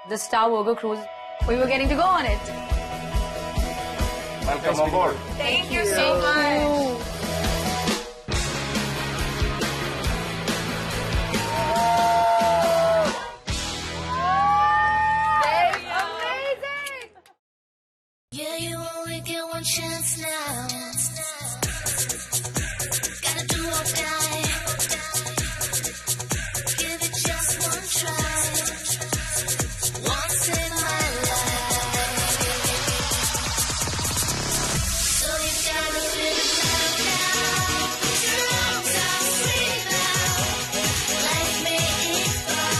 the Star Burger cruise. We were getting to go on it. Welcome on board. Thank you so much. Yeah, you only get one chance now. Gotta do or die. Give it just one try. Once in my life. So you gotta live it loud now. Put your arms out, scream out. Life may get far.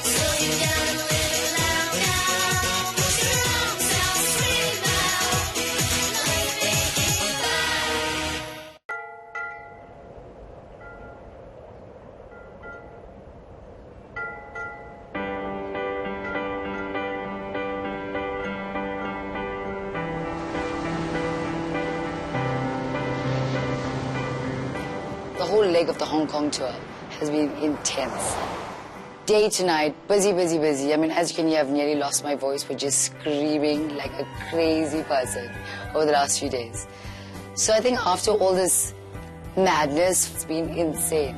So you gotta live it loud now. Put your arms out, scream out. Life may get far. The whole leg of the Hong Kong tour has been intense. Day to night, busy, busy, busy. I mean, as you can hear, I've nearly lost my voice. We're just screaming like a crazy person over the last few days. So I think after all this madness, it's been insane.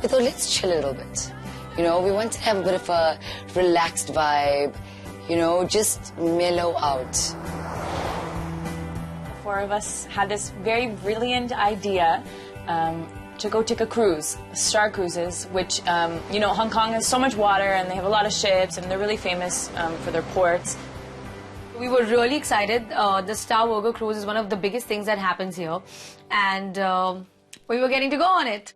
We thought, let's chill a little bit. You know, we wanted to have a bit of a relaxed vibe, you know, just mellow out. The four of us had this very brilliant idea to go take a cruise, Star Cruises, which, you know, Hong Kong has so much water and they have a lot of ships and they're really famous for their ports. We were really excited. The Star Burger cruise is one of the biggest things that happens here. And we were getting to go on it.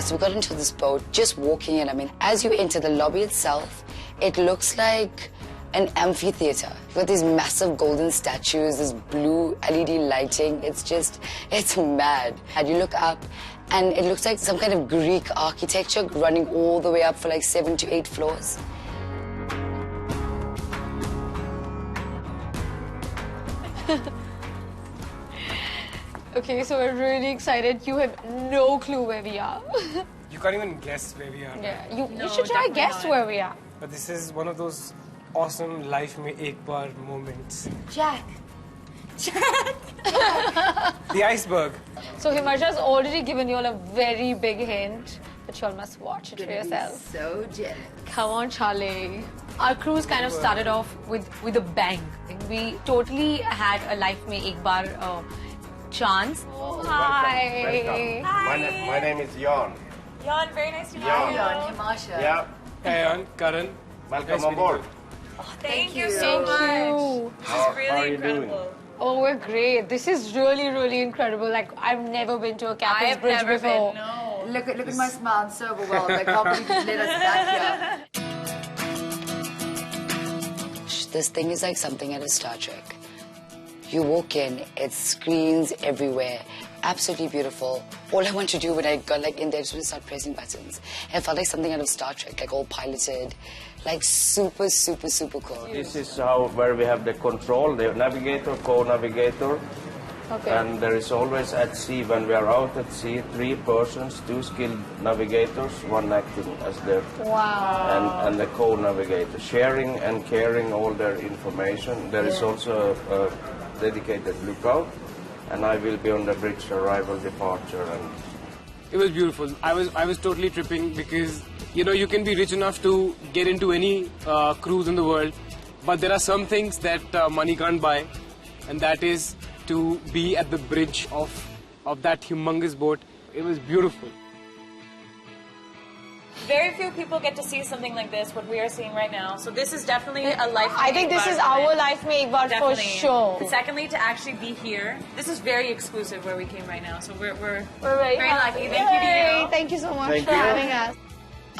So we got into this boat, just walking in. I mean, as you enter the lobby itself, it looks like an amphitheater. You've got these massive golden statues, this blue LED lighting. It's mad. And you look up, and it looks like some kind of Greek architecture running all the way up for like 7 to 8 floors. Okay, so we're really excited. You have no clue where we are. You can't even guess where we are. Yeah, you should try guess where we are. But this is one of those awesome life mein ek baar moments. Jack. The iceberg. So Himanshu's already given you all a very big hint, but you all must watch it for yourself. So jealous. Come on, Charlie. Our cruise kind of started off with a bang. We totally had a life mein ek baar chance. Oh, hi. Welcome. My name is Jan. Jan, very nice to meet Jan. you. Himanshu. Yeah. Hey, Ann, Karan. Welcome Nice on meeting board. you. Thank you so much. This How is really are you incredible. doing? Oh, we're great. This is really, really incredible. Like, I've never been to a Captain's I've Bridge never before. been, no. Look at my smile. I'm so overwhelmed. I can't believe you let us back here. This thing is like something out of Star Trek. You walk in, it's screens everywhere. Absolutely beautiful. All I want to do when I got like in there is to start pressing buttons. It felt like something out of Star Trek, like all piloted, like super, super, super cool. This is where we have the control, the navigator, co-navigator. Okay. And there is always at sea, when we are out at sea, 3 persons, 2 skilled navigators, 1 acting as their and the co-navigator, sharing and caring all their information. There is also a dedicated lookout, and I will be on the bridge arrival, departure, and It was beautiful. I was totally tripping because, you know, you can be rich enough to get into any cruise in the world, but there are some things that money can't buy, and that is to be at the bridge of that humongous boat. It was beautiful. Very few people get to see something like this, what we are seeing right now. So this is definitely a life. I think this is our life mein ek baar for Definitely. sure. And secondly, to actually be here, this is very exclusive where we came right now. So we're We're very lucky. Thank you to Yay, you. Thank you so much Thank for you. having us.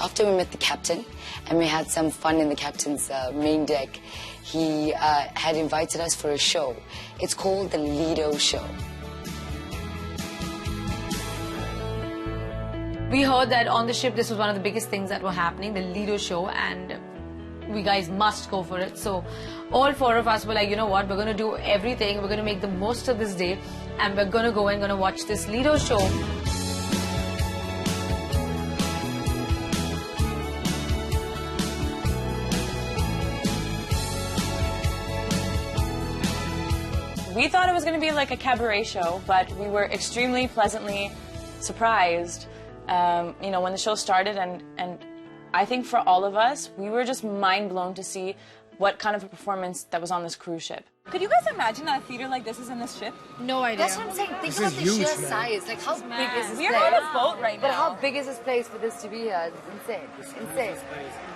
After we met the captain and we had some fun in the captain's main deck, he had invited us for a show. It's called the Lido Show. We heard that on the ship this was one of the biggest things that were happening, the Lido show, and we guys must go for it. So all 4 of us were like, you know what, we're going to do everything. We're going to make the most of this day, and we're going to go and going to watch this Lido show. We thought it was going to be like a cabaret show, but we were extremely pleasantly surprised, you know, when the show started, and I think for all of us, we were just mind blown to see what kind of a performance that was on this cruise ship. Could you guys imagine that a theater like this is in this ship? No idea. That's what I'm saying. Think about the sheer size. Like, how big is this We're place? on a boat right But now. how big is this place for this to be here? It's insane. It's insane.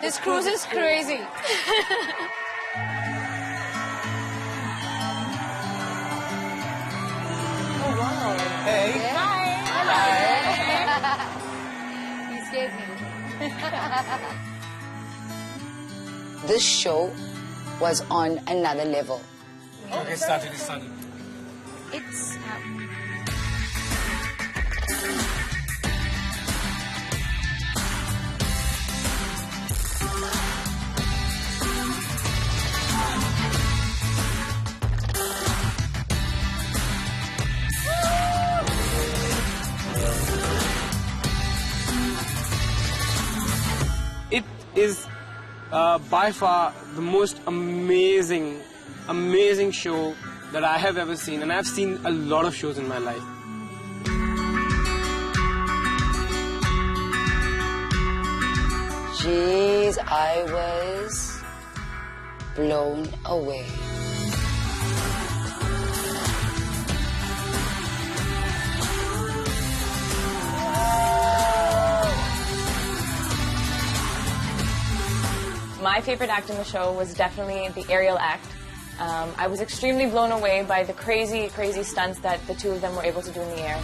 This cruise is crazy. Hey. He scared me. This show was on another level. Okay, started. It's It is by far the most amazing show that I have ever seen, and I've seen a lot of shows in my life. Jeez, I was blown away. My favorite act in the show was definitely the aerial act. I was extremely blown away by the crazy, crazy stunts that the 2 of them were able to do in the air.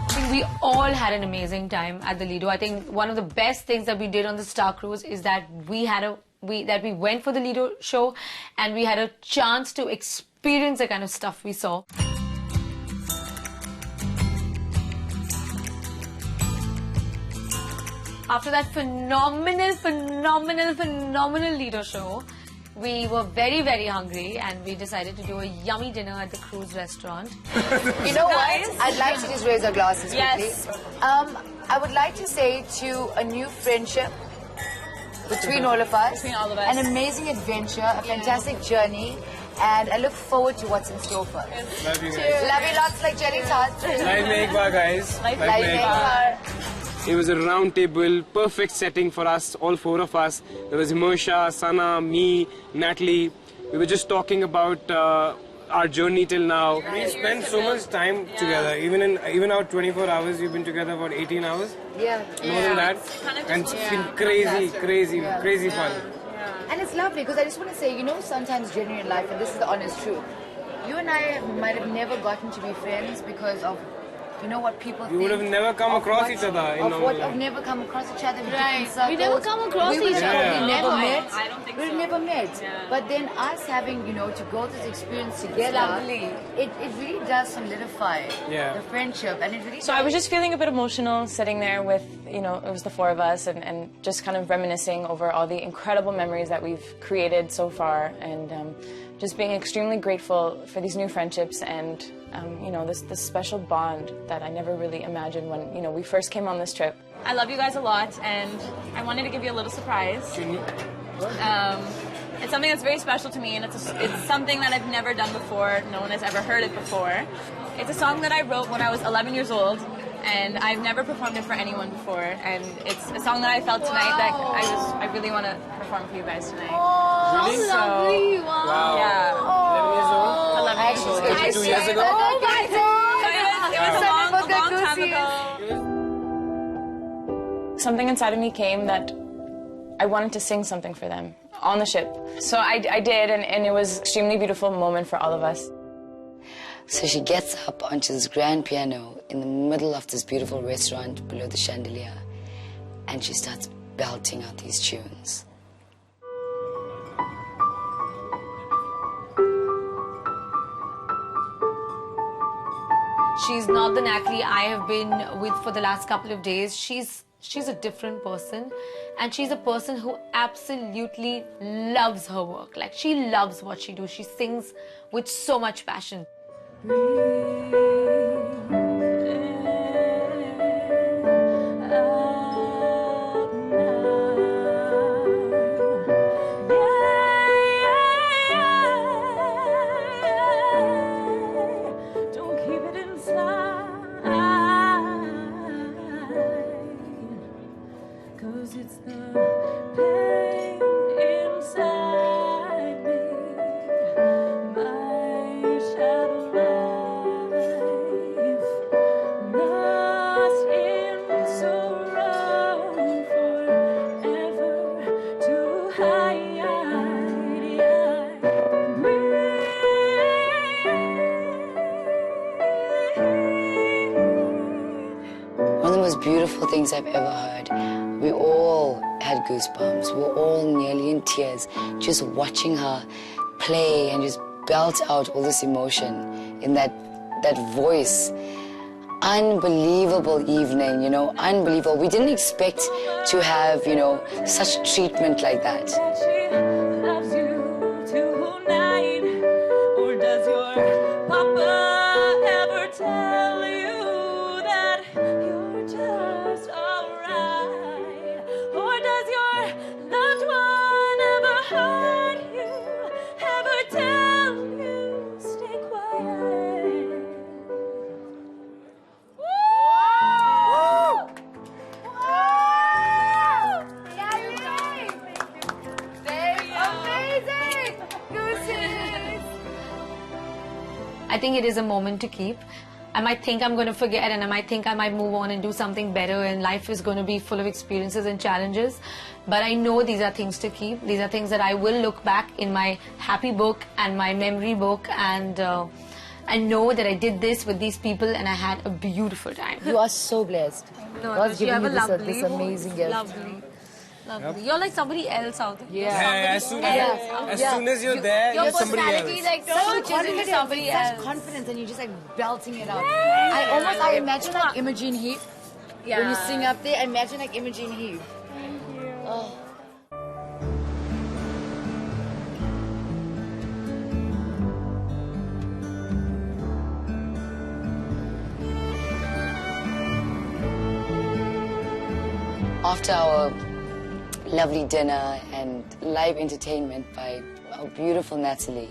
I think we all had an amazing time at the Lido. I think one of the best things that we did on the Star Cruise is that we went for the Lido show, and we had a chance to experience the kind of stuff we saw. After that phenomenal Lido show, we were very, very hungry, and we decided to do a yummy dinner at the cruise restaurant. You know what? I'd like to just raise our glasses quickly. Yes. I would like to say to a new friendship between all of us. Between all of us. An amazing adventure, a fantastic journey, and I look forward to what's in store for us. Love you guys. Love you lots like Jenny's heart. Life mein ek baar, guys. Life Like mein ek Baar. It was a round table, perfect setting for us, all 4 of us. There was Himersha, Sana, me, Natalie. We were just talking about our journey till now. We spent so much time together. Even our 24 hours, we've been together about 18 hours. Yeah. More than that. And it's been crazy fun. And it's lovely because I just want to say, you know, sometimes generally in life, and this is the honest truth, you and I might have never gotten to be friends because of, you know, what people think. We would have never come of across what- each other in Of normal what, life. of never come across each other in Right. different circles. We never come across We would each have other. probably never Never. met. I don't think we would so. have never met. Yeah. But then us having, you know, to go through this experience together, lovely. it really does solidify Yeah. the friendship. And it really So I was just feeling a bit emotional sitting there with, you know, it was the 4 of us, and just kind of reminiscing over all the incredible memories that we've created so far, and just being extremely grateful for these new friendships and, you know, this special bond that I never really imagined when, you know, we first came on this trip. I love you guys a lot, and I wanted to give you a little surprise. It's something that's very special to me, and it's something that I've never done before. No one has ever heard it before. It's a song that I wrote when I was 11 years old, and I've never performed it for anyone before. And it's a song that I felt tonight that I really want to perform for you guys tonight. Really? Lovely. Wow. Yeah, 11 years old? 11 years old. Actually, 2 years ago? Oh my God. So it was a long time ago. Something inside of me came that I wanted to sing something for them on the ship. So I did, and it was an extremely beautiful moment for all of us. So she gets up onto this grand piano in the middle of this beautiful restaurant below the chandelier, and she starts belting out these tunes. She's not the Natalie I have been with for the last couple of days. She's a different person, and she's a person who absolutely loves her work. Like, she loves what she does. She sings with so much passion. It's the pain inside me, my shadow life, lost in sorrow, forever to hide. One of the most beautiful things I've ever heard. We all had goosebumps. We were all nearly in tears just watching her play and just belt out all this emotion in that voice. Unbelievable evening, you know, unbelievable. We didn't expect to have, you know, such treatment like that. She loves you tonight, or does your papa ever tell you that you're just alright? Or does your loved one ever hurt you, ever tell you stay quiet? I think it is a moment to keep. I might think I'm going to forget, and I might think I might move on and do something better, and life is going to be full of experiences and challenges. But I know these are things to keep. These are things that I will look back in my happy book and my memory book, and I know that I did this with these people and I had a beautiful time. You are so blessed. No, God's you given have you a this amazing gift. Lovely. You're like somebody else out there. Yeah, as soon as you're there, Your you're somebody personality else. like switches into somebody Such else. confidence, and you're just like belting it out. I imagine like Imogen Heap. When you sing up there, I imagine like Imogen Heap. Thank you. Oh. After our lovely dinner and live entertainment by our beautiful Natalie,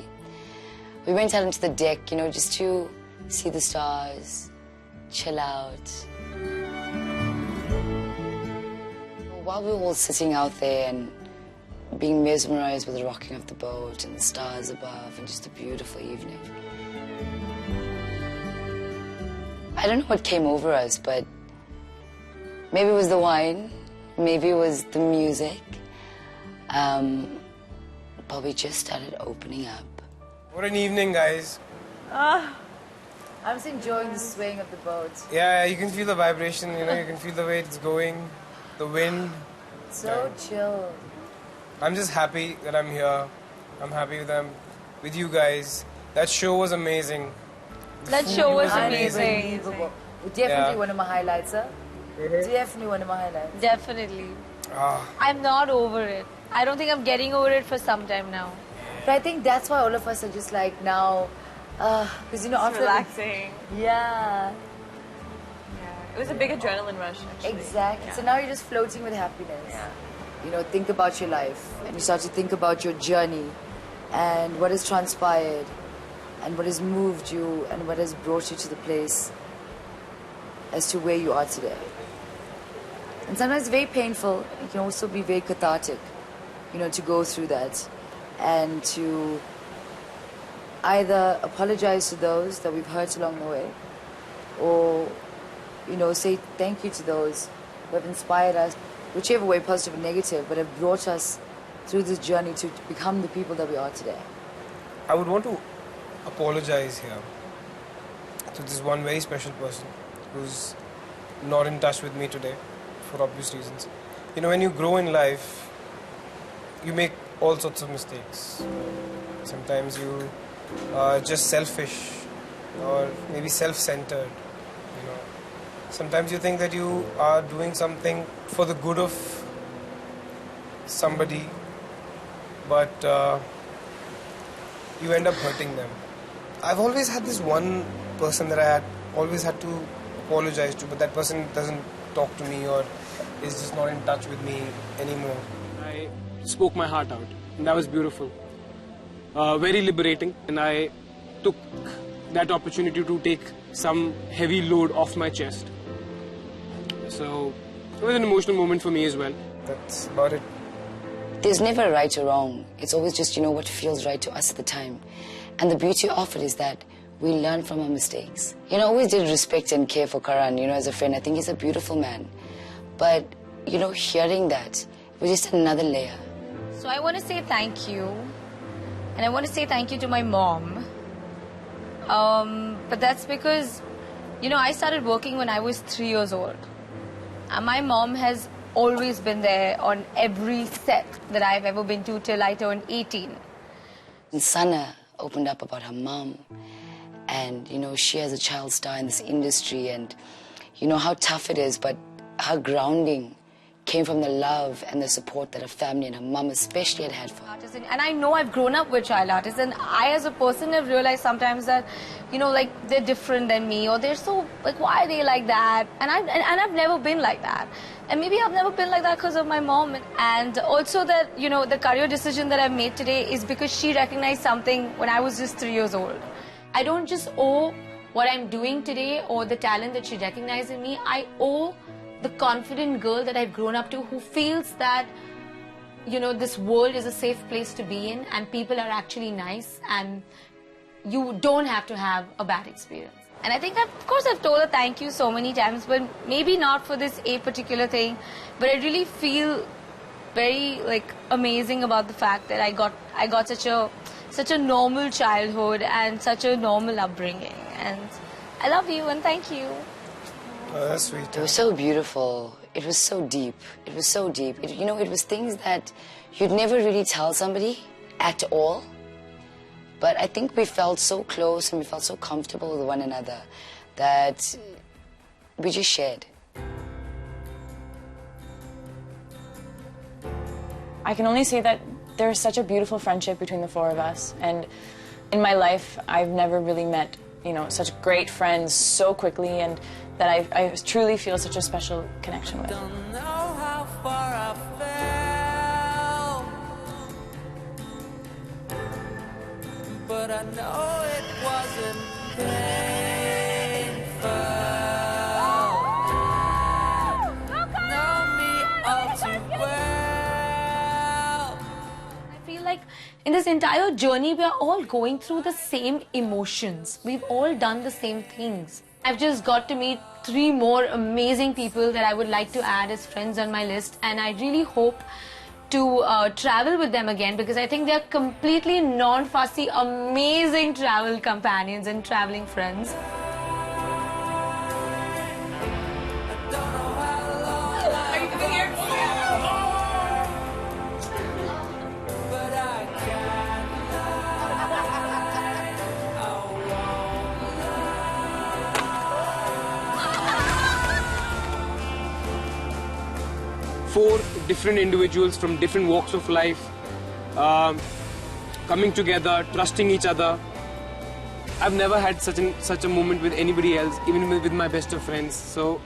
we went out into the deck, you know, just to see the stars, chill out. While we were all sitting out there and being mesmerized with the rocking of the boat and the stars above and just a beautiful evening, I don't know what came over us, but maybe it was the wine, maybe it was the music, but we just started opening up. What an evening, guys. I'm just enjoying the swaying of the boat. Yeah, you can feel the vibration, you know, you can feel the way it's going, the wind. So chill. I'm just happy that I'm here. I'm happy with them, with you guys. That show was amazing. That show was Unbelievable. amazing. Definitely Yeah. one of my highlights, sir. Definitely one of my highlights. Definitely. Ah, I'm not over it. I don't think I'm getting over it for some time now. But I think that's why all of us are just like now, because you know, It's after relaxing. yeah, It was a big adrenaline rush, actually. exactly. So now you're just floating with happiness. Yeah. You know, think about your life, and you start to think about your journey, and what has transpired, and what has moved you, and what has brought you to the place as to where you are today. And sometimes it's very painful. It can also be very cathartic, you know, to go through that and to either apologize to those that we've hurt along the way, or, you know, say thank you to those who have inspired us, whichever way, positive or negative, but have brought us through this journey to become the people that we are today. I would want to apologize here to this one very special person who's not in touch with me today for obvious reasons. You know, when you grow in life, you make all sorts of mistakes. Sometimes you are just selfish or maybe self-centered. Sometimes you think that you are doing something for the good of somebody, but you end up hurting them. I've always had this one person that I always had to apologize to, but that person doesn't talk to me or is just not in touch with me anymore. I spoke my heart out, and that was beautiful. Very liberating, and I took that opportunity to take some heavy load off my chest. So it was an emotional moment for me as well. That's about it. There's never right or wrong. It's always just, what feels right to us at the time. And the beauty of it is that we learn from our mistakes. I always did respect and care for Karan, as a friend. I think he's a beautiful man. But, hearing that was just another layer. So I want to say thank you. And I want to say thank you to my mom. But that's because, I started working when I was 3 years old. And my mom has always been there on every set that I've ever been to till I turned 18. And Sana opened up about her mom. And, she as a child star in this industry and, how tough it is. But her grounding came from the love and the support that her family and her mom especially had for her. And I know I've grown up with child artists, and I as a person have realized sometimes that, they're different than me, or they're so, why are they like that? And I've never been like that. And maybe I've never been like that because of my mom. And also that, the career decision that I've made today is because she recognized something when I was just 3 years old. I don't just owe what I'm doing today or the talent that she recognized in me. I owe the confident girl that I've grown up to who feels that, this world is a safe place to be in and people are actually nice and you don't have to have a bad experience. And I think, of course, I've told her thank you so many times, but maybe not for this a particular thing. But I really feel very, amazing about the fact that I got such a normal childhood and such a normal upbringing. And I love you and thank you. Oh, that's sweet. It was so beautiful. It was so deep. It was so deep. It was things that you'd never really tell somebody at all. But I think we felt so close and we felt so comfortable with one another that we just shared. I can only say that there's such a beautiful friendship between the four of us. And in my life, I've never really met, such great friends so quickly, and that I truly feel such a special connection with. Don't know how far I fell, but I know it wasn't painful. Know me all too well. I feel like in this entire journey, we are all going through the same emotions. We've all done the same things. I've just got to meet 3 more amazing people that I would like to add as friends on my list, and I really hope to travel with them again because I think they're completely non-fussy, amazing travel companions and traveling friends. Are you coming here? But I can't lie. I won't lie. 4 different individuals from different walks of life coming together, trusting each other. I've never had such a moment with anybody else, even with my best of friends. So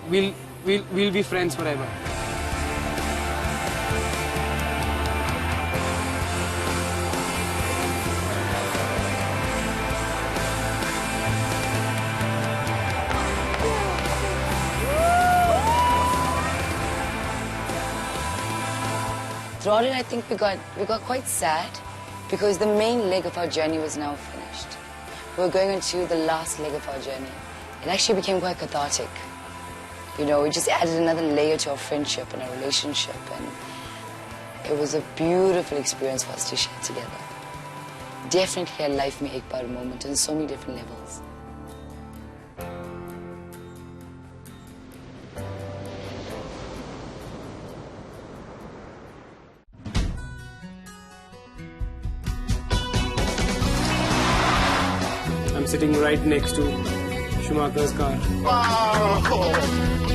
we'll be friends forever. Throughout it, I think we got quite sad because the main leg of our journey was now finished. We were going into the last leg of our journey. It actually became quite cathartic. It just added another layer to our friendship and our relationship, and it was a beautiful experience for us to share together. Definitely a life mein ek baar moment on so many different levels. I'm I'm sitting right next to Schumacher's car. Wow!